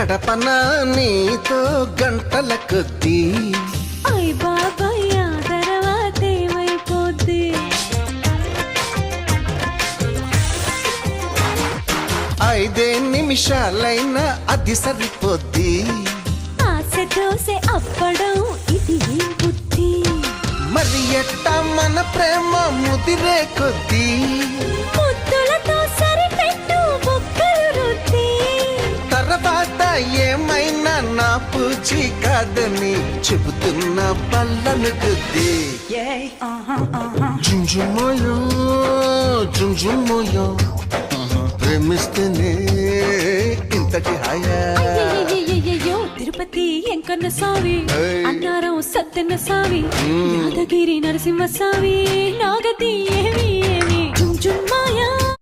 గడపన నీతో గంటల కొద్దీ అయ్ బాబాయ్ ఆ తర్వాత ఏమైపోద్ది 5 నిమిషాలైనా అది సరిపోద్ది ఆశ దోసె అప్పడం ఇది ఏం బుద్ధి మరి ఎట్టా మన ప్రేమ ముదిరే కొద్దీ ముద్దులతో సరిపెట్టు బుక్కలు రుద్ది తర్వాత ఏమైనా నా పూచి కాదని చెబుతున్న పళ్ళను కొద్దీ జుంజుమోయో జుంజుమోయో ప్రేమిస్తేనే ఇంతటి హాయా అయ్యయ్యయ్యయ్యో తిరుపతి ఎంకన్న స్వామి అన్నారం సత్యన్న స్వామి యాదగిరి నరసింహ స్వామి నాగతి ఏమి